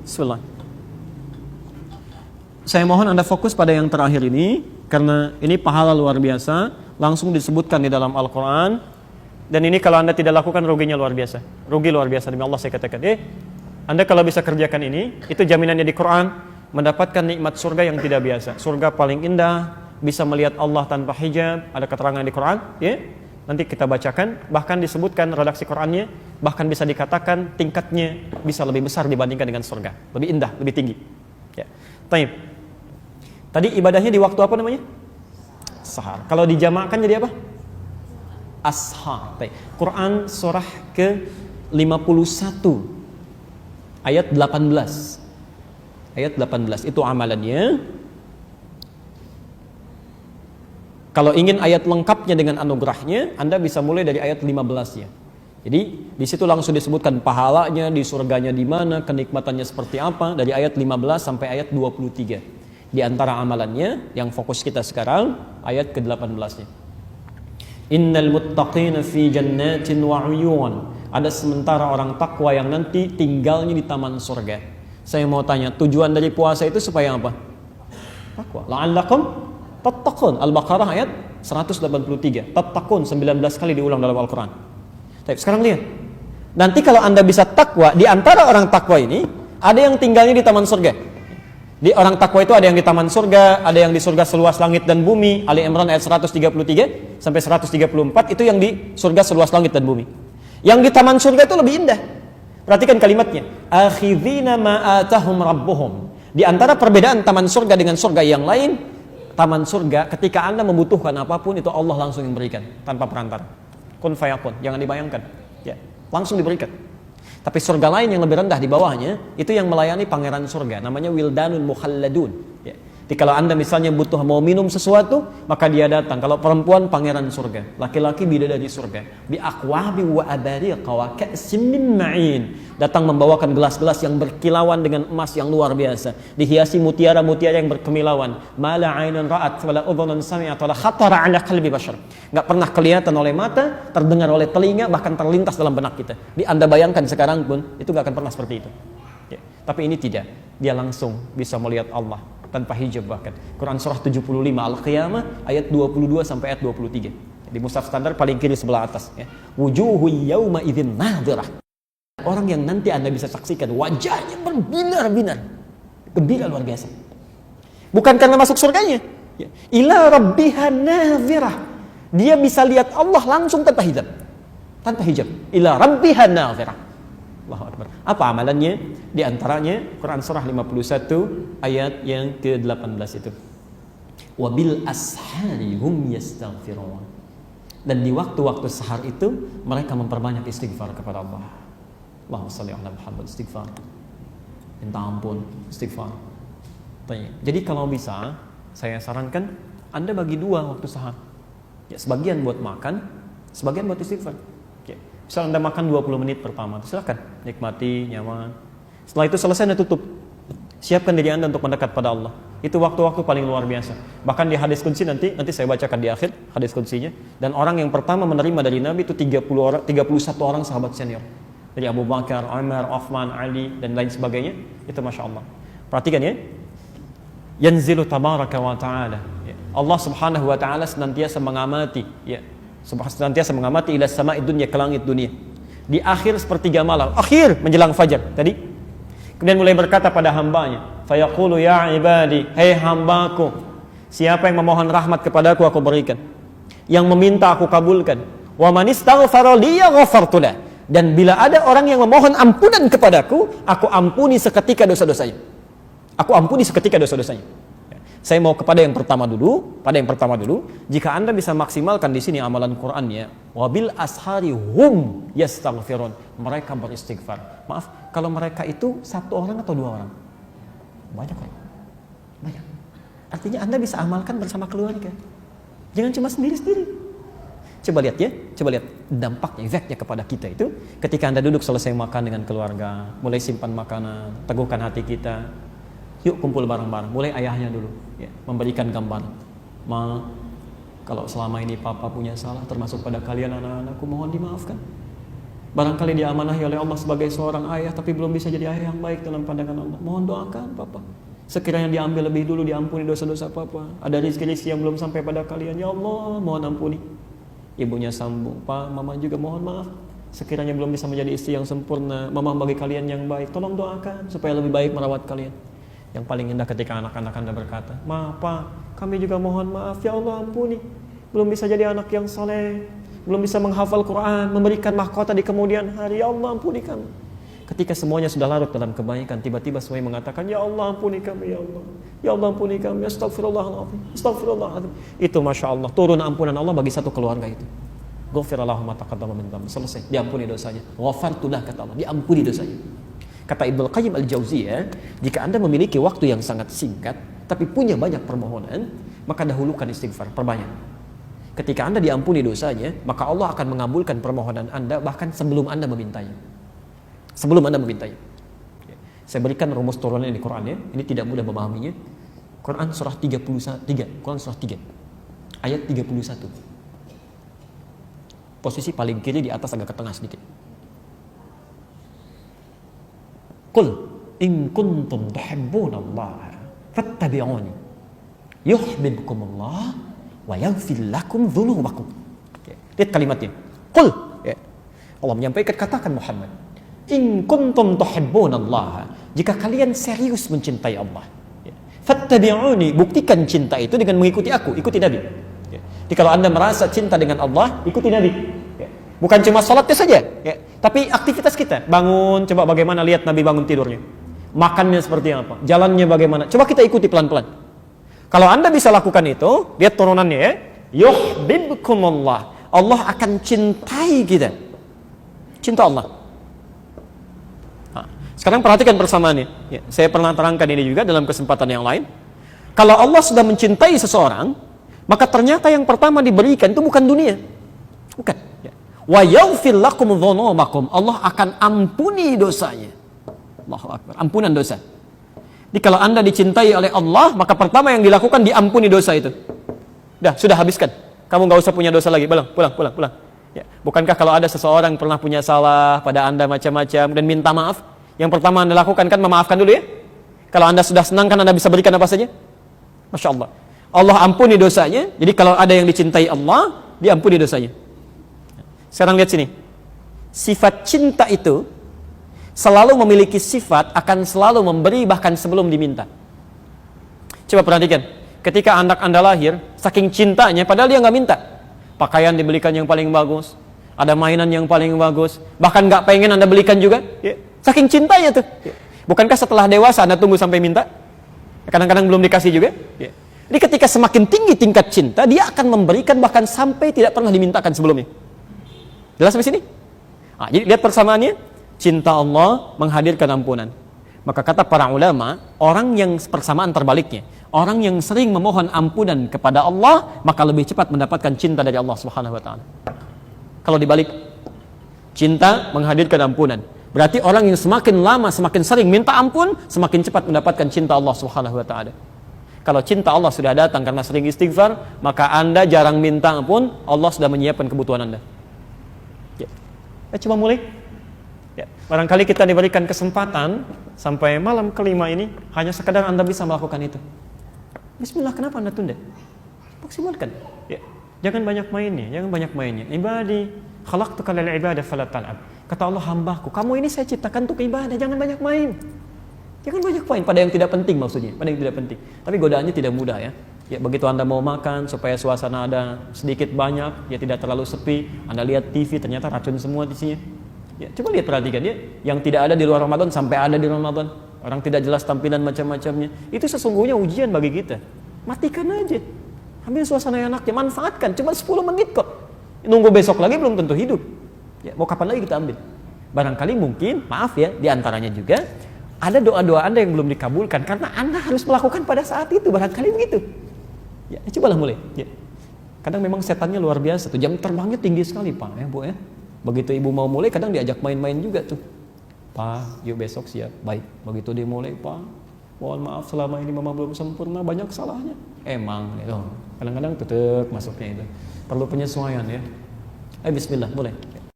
Bismillah. Saya mohon Anda fokus pada yang terakhir ini, karena ini pahala luar biasa, langsung disebutkan di dalam Al-Quran. Dan ini kalau Anda tidak lakukan, ruginya luar biasa. Rugi luar biasa, demi Allah saya katakan. Anda kalau bisa kerjakan ini, itu jaminannya di Quran, mendapatkan nikmat surga yang tidak biasa. Surga paling indah, bisa melihat Allah tanpa hijab, ada keterangan di Quran, ya. Nanti kita bacakan, bahkan disebutkan redaksi Qurannya, bahkan bisa dikatakan tingkatnya bisa lebih besar dibandingkan dengan surga. Lebih indah, lebih tinggi. Ya. Taib. Tadi ibadahnya di waktu apa namanya? Sahar. Kalau dijamakkan jadi apa? Ashar. Taib. Quran surah ke-51 ayat 18. Ayat 18 itu amalannya. Kalau ingin ayat lengkapnya dengan anugerahnya, Anda bisa mulai dari ayat 15-nya. Jadi di situ langsung disebutkan pahalanya, di surganya di mana, kenikmatannya seperti apa, dari ayat 15 sampai ayat 23. Di antara amalannya yang fokus kita sekarang ayat ke-18-nya. Innal muttaqina fi jannatin wa 'uyun. Ada sementara orang takwa yang nanti tinggalnya di taman surga. Saya mau tanya, tujuan dari puasa itu supaya apa? Takwa. La'allakum tattaqun. Al-Baqarah ayat 183. Tattaqun 19 kali diulang dalam Al-Quran. Sekarang lihat. Nanti kalau Anda bisa takwa, di antara orang takwa ini ada yang tinggalnya di taman surga. Di orang takwa itu ada yang di taman surga, ada yang di surga seluas langit dan bumi. Ali Imran ayat 133 sampai 134 itu yang di surga seluas langit dan bumi. Yang di taman surga itu lebih indah. Perhatikan kalimatnya. Akhidhina ma atahum rabbuhum. Di antara perbedaan taman surga dengan surga yang lain, taman surga ketika Anda membutuhkan apapun itu Allah langsung yang berikan tanpa perantara. Kun fayakun, jangan dibayangkan. Ya, langsung diberikan. Tapi surga lain yang lebih rendah di bawahnya itu yang melayani pangeran surga, namanya wildanun mukhalladun. Ya. Jadi kalau Anda misalnya butuh mau minum sesuatu, maka dia datang. Kalau perempuan pangeran surga, laki-laki bidadari surga. Bi aqwabi wa abariqa wa ka'sim min ma'in. Datang membawakan gelas-gelas yang berkilauan dengan emas yang luar biasa, dihiasi mutiara-mutiara yang berkemilauan. Mala 'ainun ra'at wala udhunun sami'at wala khatara 'ala qalbi bashar. Enggak pernah kelihatan oleh mata, terdengar oleh telinga, bahkan terlintas dalam benak kita. Di Anda bayangkan sekarang pun itu enggak akan pernah seperti itu. Ya. Tapi ini tidak. Dia langsung bisa melihat Allah tanpa hijab bahkan. Quran surah 75 Al-Qiyamah ayat 22 sampai ayat 23. Di mushaf standar paling kiri sebelah atas ya. Wujuhu yauma idzin nadhirah. Orang yang nanti Anda bisa saksikan wajahnya berbinar-binar. Gembira luar biasa. Bukan karena masuk surganya. Ya. Ila rabbiha nadhirah. Dia bisa lihat Allah langsung tanpa hijab. Tanpa hijab. Ila rabbiha nadhirah. Allahu Akbar. Apa amalannya? Di antaranya Quran surah 51 ayat yang ke-18 itu. Wabil ashari hum yastaghfirun. Dan di waktu-waktu sahar itu mereka memperbanyak istighfar kepada Allah. Allahumma shalli ala Muhammad, istighfar. Minta ampun, istighfar. Jadi kalau bisa saya sarankan Anda bagi dua waktu sahar. Ya, sebagian buat makan, sebagian buat istighfar. Misal Anda makan 20 menit pertama, silakan nikmati, nyaman. Setelah itu selesai Anda tutup. Siapkan diri Anda untuk mendekat pada Allah. Itu waktu-waktu paling luar biasa. Bahkan di hadis qudsi nanti saya bacakan di akhir hadis qudsinya. Dan orang yang pertama menerima dari Nabi itu 31 orang sahabat senior. Dari Abu Bakar, Umar, Uthman, Ali dan lain sebagainya. Itu Masya Allah. Perhatikan ya. Yanzilu tabaraka wa ta'ala. Allah subhanahu wa ta'ala senantiasa mengamati. Ya. Senantiasa mengamati ila sama'i dunya, ke langit dunia. Di akhir sepertiga malam, akhir menjelang fajar tadi. Kemudian mulai berkata pada hambanya, fayaqulu ya ibadi, hai hambaku, siapa yang memohon rahmat kepadaku aku berikan, yang meminta aku kabulkan. Wa man istaghfara li ghafartu lah. Dan bila ada orang yang memohon ampunan kepadaku, aku ampuni seketika dosa-dosanya. Aku ampuni seketika dosa-dosanya. Saya mau kepada yang pertama dulu, jika Anda bisa maksimalkan di sini amalan Qur'annya, wabil ashari hum yastaghfirun, mereka beristighfar. Maaf, kalau mereka itu satu orang atau dua orang? Banyak orang. Banyak. Artinya Anda bisa amalkan bersama keluarga. Jangan cuma sendiri-sendiri. Coba lihat ya, dampaknya, efeknya kepada kita itu ketika Anda duduk selesai makan dengan keluarga, mulai simpan makanan, teguhkan hati kita. Yuk kumpul bareng-bareng. Mulai ayahnya dulu ya, memberikan gambar. Ma, kalau selama ini papa punya salah termasuk pada kalian anak-anakku, mohon dimaafkan. Barangkali diamanahi oleh Allah sebagai seorang ayah, tapi belum bisa jadi ayah yang baik dalam pandangan Allah. Mohon doakan Papa. Sekiranya diambil lebih dulu, diampuni dosa-dosa Papa. Ada rezeki yang belum sampai pada kalian. Ya Allah, mohon ampuni. Ibunya sambung, Pak, Mama juga mohon maaf. Sekiranya belum bisa menjadi istri yang sempurna, Mama bagi kalian yang baik. Tolong doakan supaya lebih baik merawat kalian. Yang paling indah ketika anak-anak Anda berkata, Maaf Pak, kami juga mohon maaf. Ya Allah ampuni. Belum bisa jadi anak yang soleh, belum bisa menghafal Quran, memberikan mahkota di kemudian hari. Ya Allah ampuni kami. Ketika semuanya sudah larut dalam kebaikan, tiba-tiba semuanya mengatakan, Ya Allah ampuni kami, Ya Allah. Ya Allah ampuni kami, Astagfirullahaladzim, Astagfirullahaladzim. Itu Masya Allah, turun ampunan Allah bagi satu keluarga itu. Ghufirallahu ma taqaddama min dhanbi. Selesai, diampuni dosanya. Ghafartulah kata Allah, diampuni dosanya. Kata Ibnu Qayyim Al-Jauziyah, jika Anda memiliki waktu yang sangat singkat tapi punya banyak permohonan, maka dahulukan istighfar, perbanyak. Ketika Anda diampuni dosanya, maka Allah akan mengabulkan permohonan Anda bahkan sebelum Anda memintanya. Sebelum Anda memintanya. Saya berikan rumus turunan di Quran ya. Ini tidak mudah memahaminya. Quran surah 33, Quran surah 3 ayat 31. Posisi paling kiri di atas agak ke tengah sedikit. Qul in kuntum tuhibbunallaha fattabi'uni yuhibbukumullah wa yaghfir lakum dzunubakum. Lihat kalimatnya. Qul, Allah menyampaikan, katakan Muhammad, in kuntum tuhibbunallaha, jika kalian serius mencintai Allah, fattabi'uni, buktikan cinta itu dengan mengikuti aku, ikuti Nabi. Jadi kalau Anda merasa cinta dengan Allah, ikuti Nabi. Bukan cuma salatnya saja, tapi aktivitas kita. Bangun, coba bagaimana lihat Nabi bangun tidurnya. Makannya seperti apa, jalannya bagaimana. Coba kita ikuti pelan-pelan. Kalau Anda bisa lakukan itu, lihat turunannya ya. Yuhibbukumullah, Allah akan cintai kita. Cinta Allah. Nah, sekarang perhatikan persamaannya. Ya, saya pernah terangkan ini juga dalam kesempatan yang lain. Kalau Allah sudah mencintai seseorang, maka ternyata yang pertama diberikan itu bukan dunia. Bukan. Wa yaghfir lakum dzunubakum, Allah akan ampuni dosanya. Allahu Akbar, ampunan dosa. Jadi kalau Anda dicintai oleh Allah, maka pertama yang dilakukan diampuni dosa itu. Sudah habiskan. Kamu nggak usah punya dosa lagi. Pulang. Ya. Bukankah kalau ada seseorang pernah punya salah pada Anda macam-macam dan minta maaf, yang pertama Anda lakukan kan memaafkan dulu ya. Kalau Anda sudah senang kan Anda bisa berikan apa saja. Masya Allah. Allah ampuni dosanya. Jadi kalau ada yang dicintai Allah, diampuni dosanya. Sekarang lihat sini. Sifat cinta itu selalu memiliki sifat akan selalu memberi bahkan sebelum diminta. Coba perhatikan. Ketika anak Anda lahir, saking cintanya padahal dia nggak minta. Pakaian dibelikan yang paling bagus, ada mainan yang paling bagus, bahkan nggak pengen Anda belikan juga. Ya. Saking cintanya tuh. Ya. Bukankah setelah dewasa Anda tunggu sampai minta? Kadang-kadang belum dikasih juga. Ya. Jadi ketika semakin tinggi tingkat cinta, dia akan memberikan bahkan sampai tidak pernah dimintakan sebelumnya. Jelas sampai sini? Nah, jadi lihat persamaannya. Cinta Allah menghadirkan ampunan. Maka kata para ulama, orang yang persamaan terbaliknya, orang yang sering memohon ampunan kepada Allah, maka lebih cepat mendapatkan cinta dari Allah Subhanahu wa taala. Kalau dibalik, cinta menghadirkan ampunan. Berarti orang yang semakin lama semakin sering minta ampun, semakin cepat mendapatkan cinta Allah Subhanahu wa taala. Kalau cinta Allah sudah datang karena sering istighfar, maka Anda jarang minta ampun, Allah sudah menyiapkan kebutuhan Anda. Coba mulai. Ya, barangkali kita diberikan kesempatan sampai malam kelima ini hanya sekadar Anda bisa melakukan itu. Bismillah, kenapa Anda tunda? Maksimalkan. Ya, jangan banyak mainnya. Ibadi, khalaqtuka lil ibadah fala tal'ab. Kata Allah, hambaku, kamu ini saya ciptakan untuk ibadah, jangan banyak main. Jangan banyak main pada yang tidak penting maksudnya, pada yang tidak penting. Tapi godaannya tidak mudah ya. Ya, begitu Anda mau makan supaya suasana ada sedikit banyak, ya tidak terlalu sepi, Anda lihat TV ternyata racun semua di sini. Ya, coba lihat perhatikan ya, yang tidak ada di luar Ramadan sampai ada di Ramadan. Orang tidak jelas tampilan macam-macamnya. Itu sesungguhnya ujian bagi kita. Matikan aja. Ambil suasana yang enaknya, manfaatkan. Cuma 10 menit kok. Nunggu besok lagi belum tentu hidup. Ya, mau kapan lagi kita ambil? Barangkali mungkin, maaf ya, di antaranya juga ada doa-doa Anda yang belum dikabulkan karena Anda harus melakukan pada saat itu, barangkali begitu. Ya, cobalah mulai. Ya. Kadang memang setannya luar biasa tuh, jam terbangnya tinggi sekali Pak, ya Bu ya. Begitu ibu mau mulai, kadang diajak main-main juga tuh. Pak, yuk besok siap. Baik, begitu dia mulai, Pak, mohon maaf selama ini mama belum sempurna, banyak salahnya. Emang, kadang-kadang tetap masuknya itu. Perlu penyesuaian ya. Bismillah, mulai.